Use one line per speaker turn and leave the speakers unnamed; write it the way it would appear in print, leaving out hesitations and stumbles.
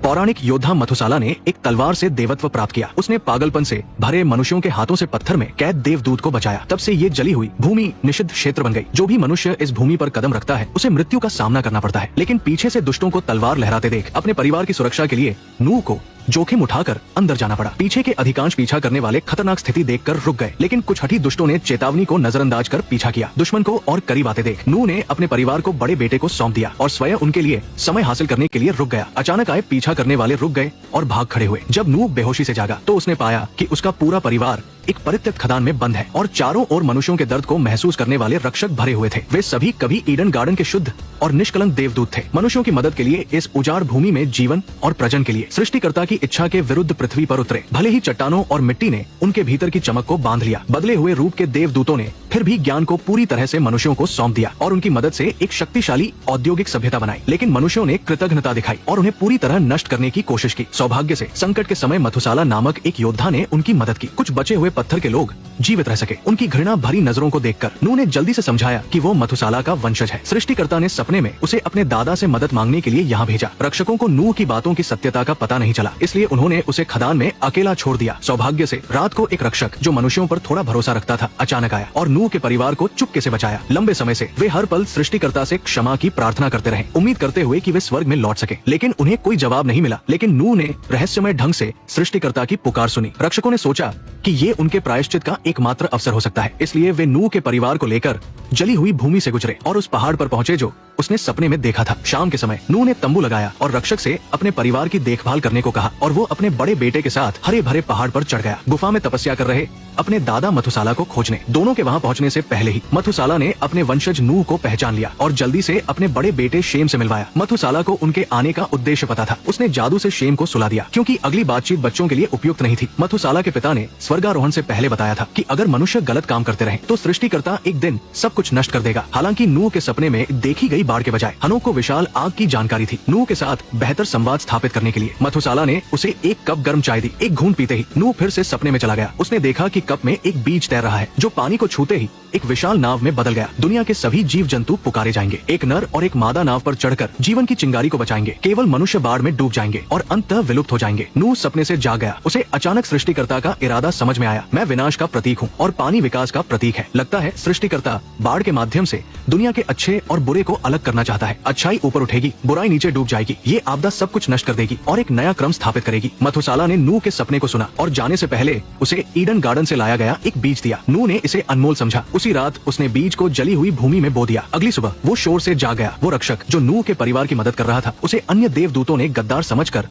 पौराणिक योद्धा मथुसाला ने एक तलवार से देवत्व प्राप्त किया। उसने पागलपन से भरे मनुष्यों के हाथों से पत्थर में कैद देवदूत को बचाया। तब से ये जली हुई भूमि निषिद्ध क्षेत्र बन गई। जो भी मनुष्य इस भूमि पर कदम रखता है उसे मृत्यु का सामना करना पड़ता है। लेकिन पीछे से दुष्टों को तलवार लहराते देख अपने परिवार की सुरक्षा के लिए नूह को जोखिम उठाकर अंदर जाना पड़ा। पीछे के अधिकांश पीछा करने वाले खतरनाक स्थिति देखकर रुक गए, लेकिन कुछ हठी दुष्टों ने चेतावनी को नजरअंदाज कर पीछा किया। दुश्मन को और करीब आते देख नूह ने अपने परिवार को बड़े बेटे को सौंप दिया और स्वयं उनके लिए समय हासिल करने के लिए रुक गया। अचानक आए पीछा करने वाले रुक गए और भाग खड़े हुए। जब नूह बेहोशी से जागा तो उसने पाया कि उसका पूरा परिवार एक परित्यक्त खदान में बंद है और चारों ओर मनुष्यों के दर्द को महसूस करने वाले रक्षक भरे हुए थे। वे सभी कभी ईडन गार्डन के शुद्ध और निष्कलंक देवदूत थे। मनुष्यों की मदद के लिए इस उजाड़ भूमि में जीवन और प्रजन के लिए सृष्टिकर्ता की इच्छा के विरुद्ध पृथ्वी पर उतरे। भले ही चट्टानों और मिट्टी ने उनके भीतर की चमक को बांध लिया, बदले हुए रूप के देवदूतों ने फिर भी ज्ञान को पूरी तरह से मनुष्यों को सौंप दिया और उनकी मदद से एक शक्तिशाली औद्योगिक सभ्यता बनाई। लेकिन मनुष्यों ने कृतज्ञता दिखाई और उन्हें पूरी तरह नष्ट करने की कोशिश की। सौभाग्य से संकट के समय मथुसाला नामक एक योद्धा ने उनकी मदद की। कुछ बचे हुए पत्थर के लोग जीवित रह सके। उनकी घृणा भरी नजरों को देखकर नूह ने जल्दी से समझाया कि वो मथुसाला का वंशज है। सृष्टिकर्ता ने सपने में उसे अपने दादा से मदद मांगने के लिए यहाँ भेजा। रक्षकों को नूह की बातों की सत्यता का पता नहीं चला, इसलिए उन्होंने उसे खदान में अकेला छोड़ दिया। सौभाग्य से रात को एक रक्षक जो मनुष्यों पर थोड़ा भरोसा रखता था अचानक आया और नूह के परिवार को चुपके से बचाया। लंबे समय से वे हर पल सृष्टिकर्ता से क्षमा की प्रार्थना करते रहे, उम्मीद करते हुए कि वे स्वर्ग में लौट सके, लेकिन उन्हें कोई जवाब नहीं मिला। लेकिन नूह ने रहस्यमय ढंग से सृष्टिकर्ता की पुकार सुनी। रक्षकों ने सोचा कि ये उनके प्रायश्चित का एकमात्र अवसर हो सकता है, इसलिए वे नूह के परिवार को लेकर जली हुई भूमि से गुजरे और उस पहाड़ पर पहुंचे जो उसने सपने में देखा था। शाम के समय नूह ने तंबू लगाया और रक्षक से अपने परिवार की देखभाल करने को कहा और वो अपने बड़े बेटे के साथ हरे भरे पहाड़ पर चढ़ गया, गुफा में तपस्या कर रहे अपने दादा मथुसाला को खोजने। दोनों के वहाँ पहुँचने से पहले ही मथुसाला ने अपने वंशज नूह को पहचान लिया और जल्दी से अपने बड़े बेटे शेम से मिलवाया। मथुसाला को उनके आने का उद्देश्य पता था। उसने जादू से शेम को सुला दिया क्योंकि अगली बातचीत बच्चों के लिए उपयुक्त नहीं थी। मथुसाला के पिता ने स्वर्गारोहण से पहले बताया था कि अगर मनुष्य गलत काम करते रहे तो सृष्टिकर्ता एक दिन सब कुछ नष्ट कर देगा। हालांकि नूह के सपने में देखी गई बाढ़ के बजाय हनोक को विशाल आग की जानकारी थी। नूह के साथ बेहतर संवाद स्थापित करने के लिए मथुसाला ने उसे एक कप गर्म चाय दी। एक घूंट पीते ही नूह फिर से सपने में चला गया। उसने देखा कि कप में एक बीज तैर रहा है जो पानी को छूते ही एक विशाल नाव में बदल गया। दुनिया के सभी जीव जंतु पुकारे जाएंगे। एक नर और एक मादा नाव पर चढ़कर जीवन की चिंगारी को बचाएंगे। केवल मनुष्य बाढ़ में डूब जाएंगे और अंततः विलुप्त हो जाएंगे। नूह सपने से जाग गया। उसे अचानक सृष्टिकर्ता का इरादा समझ में आया। मैं विनाश का प्रतीक हूँ और पानी विकास का प्रतीक है। लगता है सृष्टिकर्ता बाढ़ के माध्यम से दुनिया के अच्छे और बुरे को अलग करना चाहता है। अच्छाई ऊपर उठेगी, बुराई नीचे डूब जाएगी। ये आपदा सब कुछ नष्ट कर देगी और एक नया क्रम स्थापित करेगी। मथुसाला ने नूह के सपने को सुना और जाने से पहले उसे ईडन गार्डन से लाया गया एक बीज दिया। नूह ने इसे अनमोल समझा। उसी रात उसने बीज को जली हुई भूमि में बो दिया। अगली सुबह वो शोर से जाग गया। वो रक्षक जो नूह के परिवार की मदद कर रहा था उसे अन्य देवदूतों ने गद्दार समझकर